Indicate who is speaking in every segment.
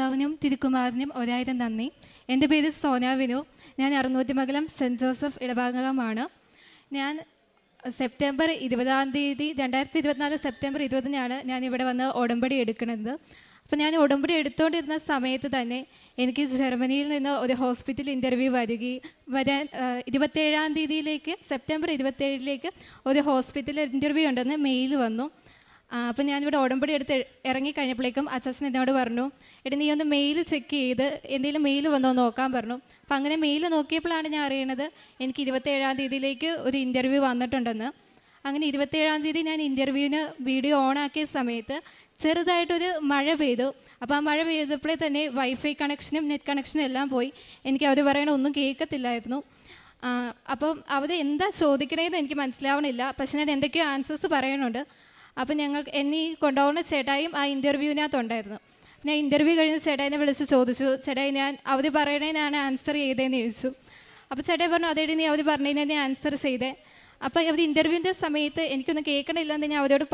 Speaker 1: മാതാവിനും തിരുക്കുമാരനും ഒരായിരം നന്ദി. എൻ്റെ പേര് സോന വിനു. ഞാൻ അറുന്നൂറ്റിമംഗലം സെൻറ്റ് ജോസഫ് ഇടഭാഗമാണ്. ഞാൻ സെപ്റ്റംബർ 20 2024 സെപ്റ്റംബർ 20 ഞാൻ ഇവിടെ വന്ന് ഉടമ്പടി എടുക്കുന്നത്. അപ്പോൾ ഞാൻ ഉടമ്പടി എടുത്തുകൊണ്ടിരുന്ന സമയത്ത് തന്നെ എനിക്ക് ജർമ്മനിയിൽ നിന്ന് ഒരു ഹോസ്പിറ്റൽ ഇൻ്റർവ്യൂ വരാൻ 27 സെപ്റ്റംബർ 27 ഒരു ഹോസ്പിറ്റൽ ഇൻ്റർവ്യൂ ഉണ്ടെന്ന് മെയിൽ വന്നു. അപ്പോൾ ഞാനിവിടെ ഉടമ്പടി എടുത്ത് ഇറങ്ങിക്കഴിഞ്ഞപ്പോഴേക്കും അച്ഛൻ എന്നോട് പറഞ്ഞു, എടി നീ ഒന്ന് മെയിൽ ചെക്ക് ചെയ്ത് എന്തെങ്കിലും മെയിൽ വന്നോ നോക്കാൻ പറഞ്ഞു. അപ്പോൾ അങ്ങനെ മെയിൽ നോക്കിയപ്പോഴാണ് ഞാൻ അറിയണത് എനിക്ക് 27 ഒരു ഇൻ്റർവ്യൂ വന്നിട്ടുണ്ടെന്ന്. അങ്ങനെ 27 ഞാൻ ഇൻ്റർവ്യൂവിന് വീഡിയോ ഓണാക്കിയ സമയത്ത് ചെറുതായിട്ടൊരു മഴ പെയ്തു. അപ്പോൾ ആ മഴ പെയ്തപ്പോഴേ തന്നെ വൈഫൈ കണക്ഷനും നെറ്റ് കണക്ഷനും എല്ലാം പോയി. എനിക്ക് അവർ പറയണ ഒന്നും കേൾക്കത്തില്ലായിരുന്നു. അപ്പം അവർ എന്താ ചോദിക്കണേന്ന് എനിക്ക് മനസ്സിലാവണില്ല. പക്ഷെ ഞാൻ എന്തൊക്കെയോ ആൻസേഴ്സ് പറയണുണ്ട്. അപ്പം എന്നെ കൊണ്ടുപോകുന്ന ചേട്ടായും ആ ഇൻ്റർവ്യൂവിനകത്തുണ്ടായിരുന്നു. ഞാൻ ഇൻ്റർവ്യൂ കഴിഞ്ഞ് ചേട്ടായിനെ വിളിച്ച് ചോദിച്ചു, ചേട്ടായി ഞാൻ അവർ പറയണേ ഞാൻ ആൻസർ ചെയ്തേന്ന് ചോദിച്ചു. അപ്പോൾ ചേട്ടായി പറഞ്ഞു, അതേടി നീ അവർ പറഞ്ഞതിനെ ഞാൻ ആൻസർ ചെയ്തേ. അപ്പോൾ അവർ ഇൻ്റർവ്യൂവിൻ്റെ സമയത്ത് എനിക്കൊന്നും കേൾക്കണില്ലെന്ന് ഞാൻ അവരോട്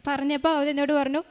Speaker 1: പറഞ്ഞപ്പോൾ അവരെന്നോട് പറഞ്ഞു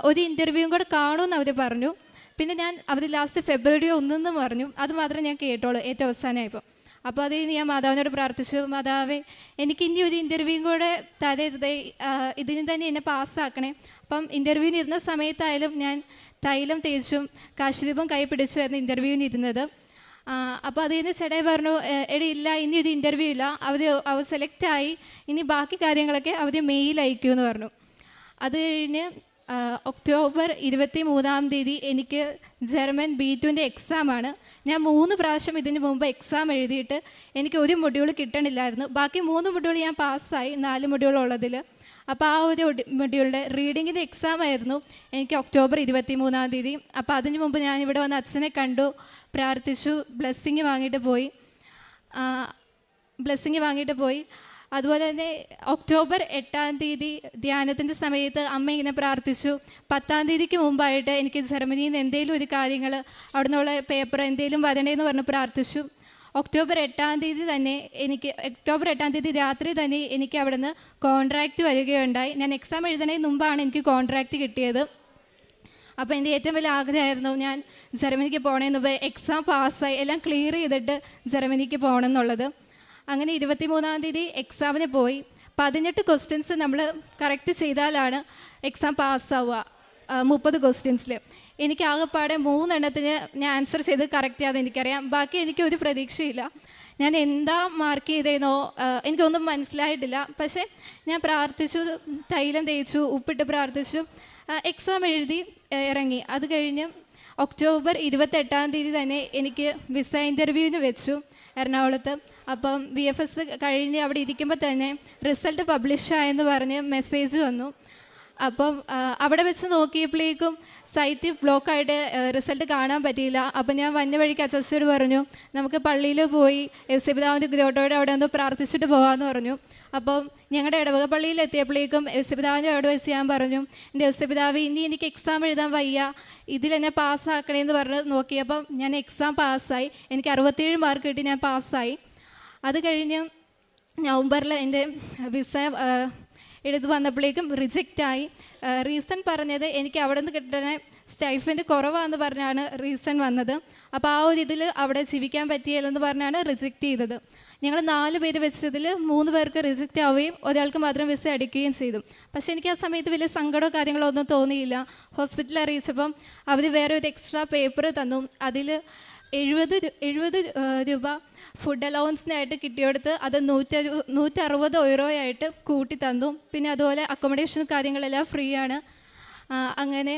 Speaker 1: ഒരു ഇൻ്റർവ്യൂവും കൂടെ കാണുമെന്ന് അവർ പറഞ്ഞു. പിന്നെ അവർ ലാസ്റ്റ് ഫെബ്രുവരി 1 പറഞ്ഞു. അത് മാത്രമേ ഞാൻ കേട്ടോളൂ ഏറ്റവും അവസാനമായപ്പോൾ. അപ്പോൾ അത് ഞാൻ മാതാവിനോട് പ്രാർത്ഥിച്ചു, മാതാവേ എനിക്ക് ഇനി ഒരു ഇൻ്റർവ്യൂവും കൂടെ തരരുതേ, ഇതിന് തന്നെ എന്നെ പാസ്സാക്കണേ. അപ്പം ഇൻ്റർവ്യൂവിന് ഇരുന്ന സമയത്തായാലും ഞാൻ തൈലം തേച്ചും കാശുരൂപം കൈ പിടിച്ചുമായിരുന്നു ഇൻ്റർവ്യൂവിന് ഇരുന്നത്. അപ്പോൾ അതിൽ നിന്ന് ചേട്ടായി പറഞ്ഞു, എടി ഇല്ല ഇനി ഒരു ഇൻ്റർവ്യൂ ഇല്ല, അവർ സെലക്റ്റായി, ഇനി ബാക്കി കാര്യങ്ങളൊക്കെ അവർ മെയിൽ അയക്കുമെന്ന് പറഞ്ഞു. അത് കഴിഞ്ഞ് ഒക്ടോബർ 23 എനിക്ക് ജർമ്മൻ B2 എക്സാമാണ്. ഞാൻ 3 പ്രാവശ്യം ഇതിന് മുമ്പ് എക്സാം എഴുതിയിട്ട് എനിക്ക് ഒരു മൊഡ്യൂൾ കിട്ടണില്ലായിരുന്നു. ബാക്കി 3 മൊഡ്യൂൾ ഞാൻ പാസ്സായി, 4 മൊഡ്യൂളുള്ളതിൽ. അപ്പോൾ ആ ഒരു മൊഡ്യൂളിൻ്റെ റീഡിങ്ങിൻ്റെ എക്സാം ആയിരുന്നു എനിക്ക് ഒക്ടോബർ 23. അപ്പോൾ അതിന് മുമ്പ് ഞാനിവിടെ വന്ന് അച്ഛനെ കണ്ടു, പ്രാർത്ഥിച്ചു, ബ്ലെസ്സിങ് വാങ്ങിയിട്ട് പോയി. അതുപോലെ തന്നെ ഒക്ടോബർ 8 ധ്യാനത്തിൻ്റെ സമയത്ത് അമ്മ ഇങ്ങനെ പ്രാർത്ഥിച്ചു, 10 മുമ്പായിട്ട് എനിക്ക് ജർമ്മനിയിൽ നിന്ന് എന്തെങ്കിലും ഒരു കാര്യങ്ങൾ അവിടെ നിന്നുള്ള പേപ്പർ എന്തെങ്കിലും വരണേന്ന് പറഞ്ഞ് പ്രാർത്ഥിച്ചു. ഒക്ടോബർ 8 തന്നെ ഒക്ടോബർ 8 രാത്രി തന്നെ എനിക്ക് അവിടെ നിന്ന് കോൺട്രാക്റ്റ് വരികയുണ്ടായി. ഞാൻ എക്സാം എഴുതുന്നതിന് മുമ്പാണ് എനിക്ക് കോൺട്രാക്റ്റ് കിട്ടിയത്. അപ്പോൾ എൻ്റെ ഏറ്റവും വലിയ ആഗ്രഹമായിരുന്നു ഞാൻ ജർമ്മനിക്ക് പോകണമെന്ന്. എക്സാം പാസ്സായി, എല്ലാം ക്ലിയർ ചെയ്തിട്ട് ജർമ്മനിക്ക് പോകണം എന്നുള്ളത്. അങ്ങനെ 23 എക്സാമിന് പോയി. 18 ക്വസ്റ്റ്യൻസ് നമ്മൾ കറക്റ്റ് ചെയ്താലാണ് എക്സാം പാസ്സാവുക. 30 ക്വസ്റ്റ്യൻസിൽ എനിക്ക് ആകെപ്പാടെ 3 എണ്ണത്തിന് ഞാൻ ആൻസർ ചെയ്ത് കറക്റ്റ് ചെയ്യാതെ എനിക്കറിയാം. ബാക്കി എനിക്ക് ഒരു പ്രതീക്ഷയില്ല. ഞാൻ എന്താ മാർക്ക് ചെയ്തേന്നോ എനിക്കൊന്നും മനസ്സിലായിട്ടില്ല. പക്ഷേ ഞാൻ പ്രാർത്ഥിച്ചു, തൈലം തേച്ചു, ഉപ്പിട്ട് പ്രാർത്ഥിച്ചു, എക്സാം എഴുതി ഇറങ്ങി. അത് കഴിഞ്ഞ് ഒക്ടോബർ 28 തന്നെ എനിക്ക് വിസ ഇൻ്റർവ്യൂവിന് വെച്ചു എറണാകുളത്ത്. അപ്പം VFS കഴിഞ്ഞ് അവിടെ ഇരിക്കുമ്പോൾ തന്നെ റിസൾട്ട് പബ്ലിഷായെന്ന് പറഞ്ഞ് മെസ്സേജ് വന്നു. അപ്പം അവിടെ വെച്ച് നോക്കിയപ്പോഴേക്കും സൈറ്റ് ബ്ലോക്കായിട്ട് റിസൾട്ട് കാണാൻ പറ്റിയില്ല. അപ്പം ഞാൻ വന്ന വഴിക്ക് അച്ഛനോട് പറഞ്ഞു, നമുക്ക് പള്ളിയിൽ പോയി യേശുപിതാവിൻ്റെ ഗ്രോട്ടോയുടെ അവിടെ ഒന്ന് പ്രാർത്ഥിച്ചിട്ട് പോകാമെന്ന് പറഞ്ഞു. അപ്പം ഞങ്ങളുടെ ഇടവക പള്ളിയിൽ എത്തിയപ്പോഴേക്കും യേശുപിതാവിൻ്റെ അവിടെ വെച്ച് ഞാൻ പറഞ്ഞു, എൻ്റെ യേശുപിതാവ് ഇനി എനിക്ക് എക്സാം എഴുതാൻ വയ്യ, ഇതിലെന്നെ പാസ്സാക്കണേന്ന് പറഞ്ഞ് നോക്കിയപ്പം ഞാൻ എക്സാം പാസ്സായി. എനിക്ക് 67 മാർക്ക് കിട്ടി, ഞാൻ പാസ്സായി. അത് കഴിഞ്ഞ് നവംബറിൽ എൻ്റെ വിസ എഴുതി വന്നപ്പോഴേക്കും റിജക്റ്റായി. റീസൺ പറഞ്ഞത് എനിക്ക് അവിടെ നിന്ന് കിട്ടുന്ന സ്റ്റൈഫൻഡ് കുറവാണെന്ന് പറഞ്ഞാണ് റീസൺ വന്നത്. അപ്പോൾ ആ ഒരു ഇതിൽ അവിടെ ജീവിക്കാൻ പറ്റിയില്ലെന്ന് പറഞ്ഞാണ് റിജക്റ്റ് ചെയ്തത്. ഞങ്ങൾ 4 പേര് വെച്ചതിൽ 3 പേർക്ക് റിജക്റ്റ് ആവുകയും ഒരാൾക്ക് മാത്രം വിസ അടിക്കുകയും ചെയ്തു. പക്ഷേ എനിക്ക് ആ സമയത്ത് വലിയ സങ്കടമോ കാര്യങ്ങളോ ഒന്നും തോന്നിയില്ല. ഹോസ്പിറ്റലിൽ അറിയിച്ചപ്പം അവർ വേറെ ഒരു എക്സ്ട്രാ പേപ്പർ തന്നു. അതിൽ 70 രൂപ ഫുഡ് അലവൻസിനായിട്ട് കിട്ടിയെടുത്ത് അത് 160 യൂറോയായിട്ട് കൂട്ടി തന്നു. പിന്നെ അതുപോലെ അക്കോമഡേഷൻ കാര്യങ്ങളെല്ലാം ഫ്രീ ആണ്. അങ്ങനെ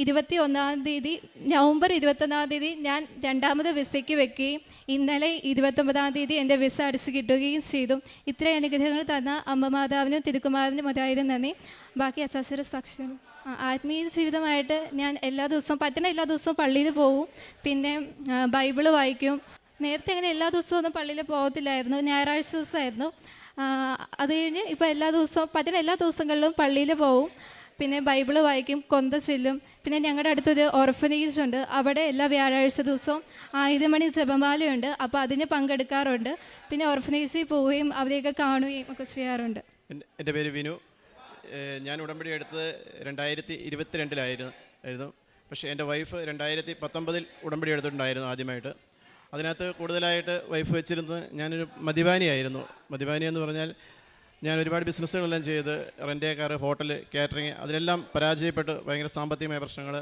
Speaker 1: 21 നവംബർ 21 ഞാൻ 2ാമത് വിസയ്ക്ക് വെക്കുകയും ഇന്നലെ 29 എൻ്റെ വിസ അടിച്ച് കിട്ടുകയും ചെയ്തു. ഇത്രയും അനുഗ്രഹങ്ങൾ തന്ന അമ്മ മാതാവിനും തിരുക്കുമാരനും 1000 നന്ദി. ബാക്കി അച്ചാച്ചൊരു സാക്ഷ്യം. ആത്മീയ ജീവിതമായിട്ട് ഞാൻ എല്ലാ ദിവസവും പള്ളിയിൽ പോവും. പിന്നെ ബൈബിള് വായിക്കും. നേരത്തെ അങ്ങനെ എല്ലാ ദിവസവും ഒന്നും പള്ളിയിൽ പോകത്തില്ലായിരുന്നു, ഞായറാഴ്ച ദിവസമായിരുന്നു. അത് കഴിഞ്ഞ് ഇപ്പോൾ എല്ലാ ദിവസങ്ങളിലും പള്ളിയിൽ പോവും. പിന്നെ ബൈബിള് വായിക്കും, കൊന്ത ചൊല്ലും. പിന്നെ ഞങ്ങളുടെ അടുത്തൊരു ഓർഫനേജ് ഉണ്ട്, അവിടെ എല്ലാ വ്യാഴാഴ്ച ദിവസവും 1000 മണി ജപമാലയുണ്ട്. അപ്പോൾ അതിന് പങ്കെടുക്കാറുണ്ട്. പിന്നെ ഓർഫനേജിൽ പോവുകയും അവരെയൊക്കെ കാണുകയും ഒക്കെ ചെയ്യാറുണ്ട്.
Speaker 2: എൻ്റെ പേര് വിനു. ഞാൻ ഉടമ്പടി എടുത്തത് 2022 പക്ഷേ എൻ്റെ വൈഫ് 2019 ഉടമ്പടി എടുത്തിട്ടുണ്ടായിരുന്നു ആദ്യമായിട്ട്. അതിനകത്ത് കൂടുതലായിട്ട് വൈഫ് വെച്ചിരുന്നത് ഞാനൊരു മദ്യപാനിയായിരുന്നു. മദ്യപാനി എന്ന് പറഞ്ഞാൽ ഞാൻ ഒരുപാട് ബിസിനസ്സുകളെല്ലാം ചെയ്ത് റെൻ്റ് കാർ, ഹോട്ടൽ, കാറ്ററിങ്, അതിലെല്ലാം പരാജയപ്പെട്ട് ഭയങ്കര സാമ്പത്തികമായ പ്രശ്നങ്ങൾ.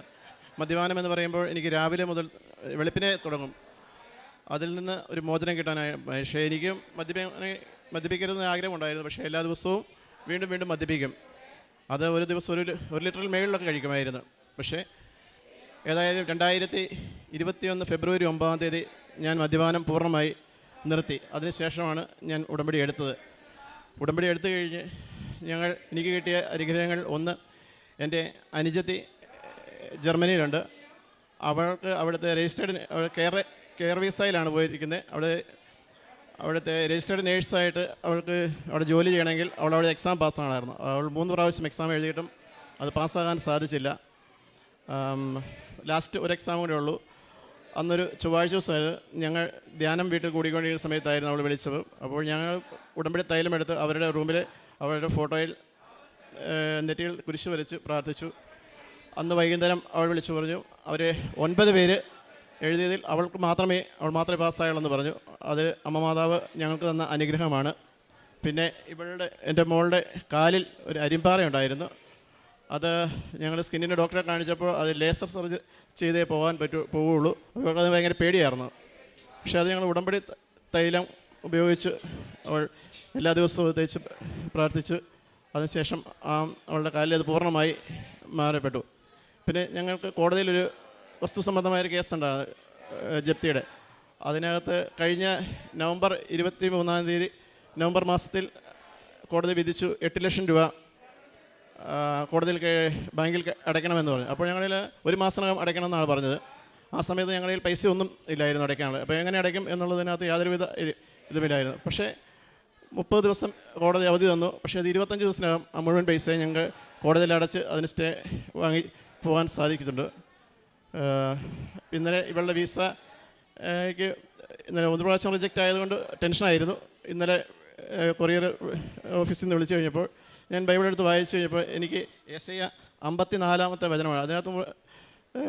Speaker 2: മദ്യപാനം എന്ന് പറയുമ്പോൾ എനിക്ക് രാവിലെ മുതൽ വെളുപ്പിനെ തുടങ്ങും. അതിൽ നിന്ന് ഒരു മോചനം കിട്ടാനായി. പക്ഷേ എനിക്കും മദ്യപിക്കരുതെന്ന് ആഗ്രഹമുണ്ടായിരുന്നു. പക്ഷേ എല്ലാ ദിവസവും വീണ്ടും വീണ്ടും മദ്യപിക്കും. അത് ഒരു ദിവസം ഒരു ലിറ്ററിൽ മേളിലൊക്കെ കഴിക്കുമായിരുന്നു. പക്ഷേ ഏതായാലും 2021 ഫെബ്രുവരി 9 ഞാൻ മദ്യപാനം പൂർണ്ണമായി നിർത്തി. അതിനുശേഷമാണ് ഞാൻ ഉടമ്പടി എടുത്തത്. ഉടമ്പടി എടുത്തു കഴിഞ്ഞ് എനിക്ക് കിട്ടിയ അനുഗ്രഹങ്ങൾ, ഒന്ന്, എൻ്റെ അനുജത്തി ജർമ്മനിയിലുണ്ട്. അവൾക്ക് അവിടുത്തെ രജിസ്റ്റേർഡ് കെയർ വിസയിലാണ് പോയിരിക്കുന്നത്. അവിടുത്തെ രജിസ്റ്റേർഡ് നേഴ്സായിട്ട് അവൾക്ക് അവിടെ ജോലി ചെയ്യണമെങ്കിൽ അവിടെ എക്സാം പാസ്സാകണമായിരുന്നു. അവൾ 3 പ്രാവശ്യം എക്സാം എഴുതിയിട്ടും അത് പാസ്സാകാൻ സാധിച്ചില്ല. ലാസ്റ്റ് ഒരു എക്സാം കൂടെ ഉള്ളൂ. അന്നൊരു ചൊവ്വാഴ്ച ദിവസമായിരുന്നു. ഞങ്ങൾ ധ്യാനം വീട്ടിൽ കൂടിക്കൊണ്ടിരിക്കുന്ന സമയത്തായിരുന്നു അവൾ വിളിച്ചത്. അപ്പോൾ ഞങ്ങൾ ഉടമ്പടി തൈലമെടുത്ത് അവരുടെ റൂമിൽ അവരുടെ ഫോട്ടോയിൽ നെറ്റിയിൽ കുരിശ് വരച്ച് പ്രാർത്ഥിച്ചു. അന്ന് വൈകുന്നേരം അവൾ വിളിച്ചു പറഞ്ഞു, അവർ 9 പേര് എഴുതിയതിൽ അവൾ മാത്രമേ പാസ്സായുള്ളൂ പറഞ്ഞു. അത് അമ്മ മാതാവ് ഞങ്ങൾക്ക് തന്ന അനുഗ്രഹമാണ്. പിന്നെ എൻ്റെ മോളുടെ കാലിൽ ഒരു അരിമ്പാറ ഉണ്ടായിരുന്നു. അത് ഞങ്ങൾ സ്കിന്നിൻ്റെ ഡോക്ടറെ കാണിച്ചപ്പോൾ അത് ലേസർ സർജറി ചെയ്തേ പോവുള്ളൂ. അവൾക്കത് ഭയങ്കര പേടിയായിരുന്നു. പക്ഷേ അത് ഞങ്ങൾ ഉടമ്പടി തൈലം ഉപയോഗിച്ച് അവൾ എല്ലാ ദിവസവും തേച്ച് പ്രാർത്ഥിച്ച് അതിനുശേഷം അവളുടെ കാലിൽ അത് പൂർണ്ണമായി മാറപ്പെട്ടു. പിന്നെ ഞങ്ങൾക്ക് കോടതിയിലൊരു വസ്തു സംബന്ധമായൊരു കേസുണ്ടാകും, ജപ്തിയുടെ. അതിനകത്ത് കഴിഞ്ഞ നവംബർ 23 നവംബർ മാസത്തിൽ കോടതി വിധിച്ചു 8 ലക്ഷം രൂപ കോടതിയിൽ ബാങ്കിൽ അടയ്ക്കണമെന്ന് പറഞ്ഞു. അപ്പോൾ ഞങ്ങളിൽ 1 മാസത്തിനകം അടയ്ക്കണമെന്നാണ് പറഞ്ഞത്. ആ സമയത്ത് ഞങ്ങളിൽ പൈസ ഒന്നും ഇല്ലായിരുന്നു അടയ്ക്കാനുള്ളത്. അപ്പോൾ എങ്ങനെ അടയ്ക്കും എന്നുള്ളതിനകത്ത് യാതൊരുവിധ ഇതുമില്ലായിരുന്നു. പക്ഷേ 30 ദിവസം കോടതി അവധി തന്നു. പക്ഷേ അത് 25 ദിവസത്തിനകം ആ മുഴുവൻ പൈസയും ഞങ്ങൾ കോടതിയിൽ അടച്ച് അതിന് സ്റ്റേ വാങ്ങി പോകാൻ സാധിക്കുന്നുണ്ട്. ഇന്നലെ ഇവളുടെ വിസയ്ക്ക് ഇന്നലെ 1 പ്രാവശ്യം റിജക്റ്റ് ആയതുകൊണ്ട് ടെൻഷനായിരുന്നു. ഇന്നലെ കൊറിയർ ഓഫീസിൽ നിന്ന് വിളിച്ചു കഴിഞ്ഞപ്പോൾ ഞാൻ ബൈബിൾ എടുത്ത് വായിച്ചു കഴിഞ്ഞപ്പോൾ എനിക്ക് യെശയ്യാ 54 വചനമാണ്. അതിനകത്ത്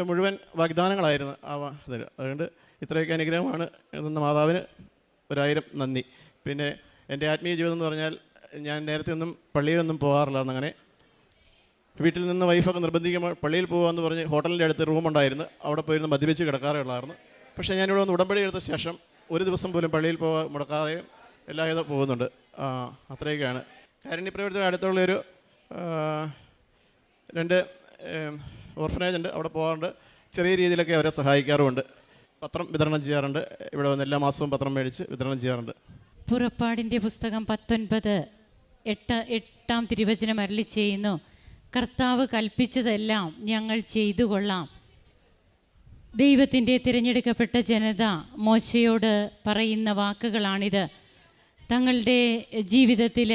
Speaker 2: മുഴുവൻ വാഗ്ദാനങ്ങളായിരുന്നു അതിൽ. അതുകൊണ്ട് ഇത്രയൊക്കെ അനുഗ്രഹമാണ് എന്ന മാതാവിന് 1000 നന്ദി. പിന്നെ എൻ്റെ ആത്മീയ ജീവിതം എന്ന് പറഞ്ഞാൽ ഞാൻ നേരത്തെ ഒന്നും പള്ളിയിലൊന്നും പോകാറില്ലായിരുന്നു. അങ്ങനെ വീട്ടിൽ നിന്ന് വൈഫൊക്കെ നിർബന്ധിക്കുമ്പോൾ പള്ളിയിൽ പോകുകയെന്ന് പറഞ്ഞ് ഹോട്ടലിൻ്റെ അടുത്ത് റൂമുണ്ടായിരുന്നു, അവിടെ പോയിരുന്ന് മദ്യപിച്ച് കിടക്കാറേ ഉള്ളായിരുന്നു. പക്ഷേ ഞാനിവിടെ വന്ന് ഉടമ്പടി എടുത്ത ശേഷം ഒരു ദിവസം പോലും പള്ളിയിൽ മുടക്കാതെയും എല്ലാവിധം പോകുന്നുണ്ട്. അത്രയൊക്കെയാണ്. കാരുണ്യപ്രവർത്തനം അടുത്തുള്ളൊരു 2 ഓർഫനേജ് ഉണ്ട്, അവിടെ പോകാറുണ്ട്. ചെറിയ രീതിയിലൊക്കെ അവരെ സഹായിക്കാറുമുണ്ട്. പത്രം വിതരണം ചെയ്യാറുണ്ട്. ഇവിടെ വന്ന് എല്ലാ മാസവും പത്രം മേടിച്ച് വിതരണം ചെയ്യാറുണ്ട്.
Speaker 3: പുറപ്പാടിൻ്റെ പുസ്തകം 19:8 തിരുവചനം അരുളി ചെയ്യുന്നു, കർത്താവ് കൽപ്പിച്ചതെല്ലാം ഞങ്ങൾ ചെയ്തു കൊള്ളാം. ദൈവത്തിൻ്റെ തിരഞ്ഞെടുക്കപ്പെട്ട ജനത മോശയോട് പറയുന്ന വാക്കുകളാണിത്. തങ്ങളുടെ ജീവിതത്തിൽ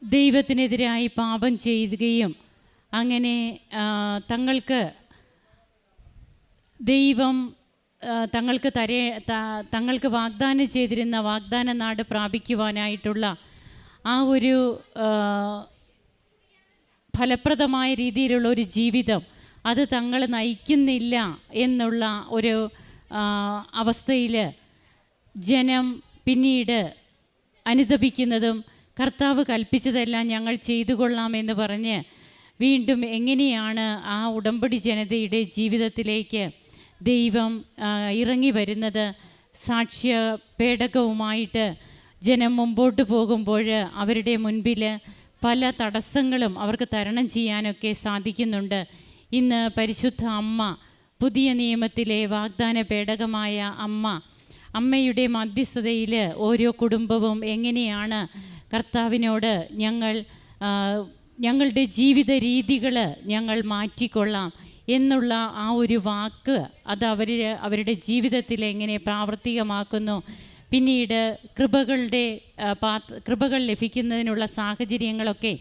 Speaker 3: ദൈവത്തിനെതിരായി പാപം ചെയ്യുകയും അങ്ങനെ ദൈവം തങ്ങൾക്ക് വാഗ്ദാനം ചെയ്തിരുന്ന വാഗ്ദാന നാട് പ്രാപിക്കുവാനായിട്ടുള്ള ആ ഒരു ഫലപ്രദമായ രീതിയിലുള്ള ഒരു ജീവിതം അത് തങ്ങൾ നയിക്കുന്നില്ല എന്നുള്ള ഒരു അവസ്ഥയിൽ ജനം പിന്നീട് അനുതപിക്കുന്നതും കർത്താവ് കൽപ്പിച്ചതെല്ലാം ഞങ്ങൾ ചെയ്തു കൊള്ളാമെന്ന് പറഞ്ഞ് വീണ്ടും എങ്ങനെയാണ് ആ ഉടമ്പടി ജനതയുടെ ജീവിതത്തിലേക്ക് ദൈവം ഇറങ്ങി വരുന്നത്. സാക്ഷ്യ പേടകവുമായിട്ട് ജനം മുമ്പോട്ട് പോകുമ്പോൾ അവരുടെ മുൻപിൽ പല തടസ്സങ്ങളും അവർക്ക് തരണം ചെയ്യാനൊക്കെ സാധിക്കുന്നുണ്ട്. ഇന്ന് പരിശുദ്ധ അമ്മ, പുതിയ നിയമത്തിലെ വാഗ്ദാന പേടകമായ അമ്മയുടെ മധ്യസ്ഥതയിൽ ഓരോ കുടുംബവും എങ്ങനെയാണ് കർത്താവിനോട് ഞങ്ങളുടെ ജീവിത രീതികൾ ഞങ്ങൾ മാറ്റിക്കൊള്ളാം എന്നുള്ള ആ ഒരു വാക്ക് അത് അവരുടെ ജീവിതത്തിൽ എങ്ങനെ പ്രാവർത്തികമാക്കുന്നു. പിന്നീട് കൃപകൾ ലഭിക്കുന്നതിനുള്ള സാഹചര്യങ്ങളൊക്കെ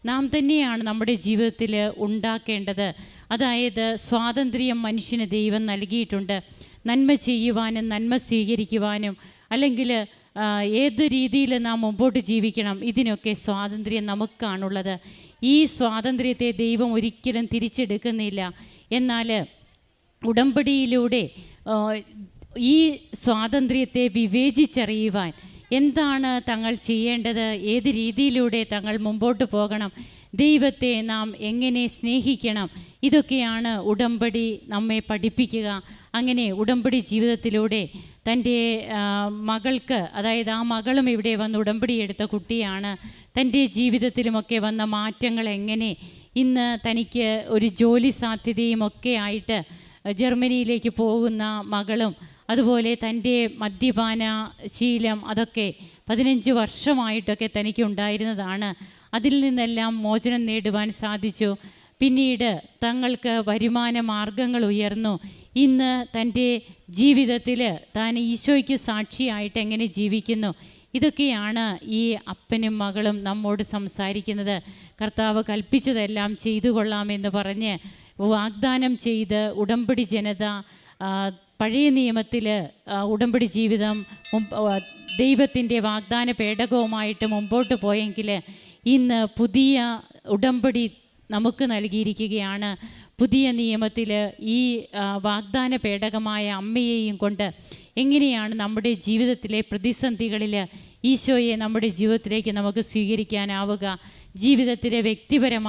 Speaker 3: നാം തന്നെയാണ് നമ്മുടെ ജീവിതത്തിൽ ഉണ്ടാക്കേണ്ടത്. അതായത് സ്വാതന്ത്ര്യം മനുഷ്യന് ദൈവം നൽകിയിട്ടുണ്ട്. നന്മ ചെയ്യുവാനും നന്മ സ്വീകരിക്കുവാനും അല്ലെങ്കിൽ ഏത് രീതിയിൽ നാം മുമ്പോട്ട് ജീവിക്കണം, ഇതിനൊക്കെ സ്വാതന്ത്ര്യം നമുക്കാണുള്ളത്. ഈ സ്വാതന്ത്ര്യത്തെ ദൈവം ഒരിക്കലും തിരിച്ചെടുക്കുന്നില്ല. എന്നാൽ ഉടമ്പടിയിലൂടെ ഈ സ്വാതന്ത്ര്യത്തെ വിവേചിച്ചറിയുവാൻ എന്താണ് തങ്ങൾ ചെയ്യേണ്ടത്, ഏത് രീതിയിലൂടെ തങ്ങൾ മുമ്പോട്ട് പോകണം, ദൈവത്തെ നാം എങ്ങനെ സ്നേഹിക്കണം, ഇതൊക്കെയാണ് ഉടമ്പടി നമ്മെ പഠിപ്പിക്കുക. അങ്ങനെ ഉടമ്പടി ജീവിതത്തിലൂടെ തൻ്റെ മകൾക്ക്, അതായത് ആ മകളും ഇവിടെ വന്ന് ഉടമ്പടി എടുത്ത കുട്ടിയാണ്, തൻ്റെ ജീവിതത്തിലുമൊക്കെ വന്ന മാറ്റങ്ങൾ എങ്ങനെ, ഇന്ന് തനിക്ക് ഒരു ജോലി സാധ്യതയും ഒക്കെ ആയിട്ട് ജർമ്മനിയിലേക്ക് പോകുന്ന മകളും, അതുപോലെ തൻ്റെ മദ്യപാന ശീലം അതൊക്കെ 15 വർഷമായിട്ടൊക്കെ തനിക്കുണ്ടായിരുന്നതാണ്. അതിൽ നിന്നെല്ലാം മോചനം നേടുവാൻ സാധിച്ചു. പിന്നീട് തങ്ങൾക്ക് വരുമാന മാർഗങ്ങൾ ഉയർന്നു. ഇന്ന് തൻ്റെ ജീവിതത്തിൽ താൻ ഈശോയ്ക്ക് സാക്ഷിയായിട്ട് എങ്ങനെ ജീവിക്കുന്നു, ഇതൊക്കെയാണ് ഈ അപ്പനും മകളും നമ്മോട് സംസാരിക്കുന്നത്. കർത്താവ് കൽപ്പിച്ചതെല്ലാം ചെയ്തു കൊള്ളാമെന്ന് പറഞ്ഞ് വാഗ്ദാനം ചെയ്ത് ഉടമ്പടി ജനത പഴയ നിയമത്തിൽ ഉടമ്പടി ജീവിതം ദൈവത്തിൻ്റെ വാഗ്ദാന പേടകവുമായിട്ട് മുമ്പോട്ട് പോയെങ്കിൽ ഇന്ന് പുതിയ ഉടമ്പടി നമുക്ക് നൽകിയിരിക്കുകയാണ്. പുതിയ നിയമത്തിൽ ഈ വാഗ്ദാന പേടകമായ അമ്മയെയും കൊണ്ട് എങ്ങനെയാണ് നമ്മുടെ ജീവിതത്തിലെ പ്രതിസന്ധികളിൽ ഈശോയെ നമ്മുടെ ജീവിതത്തിലേക്ക് നമുക്ക് സ്വീകരിക്കാനാവുക, ജീവിതത്തിലെ വ്യക്തിപരമായ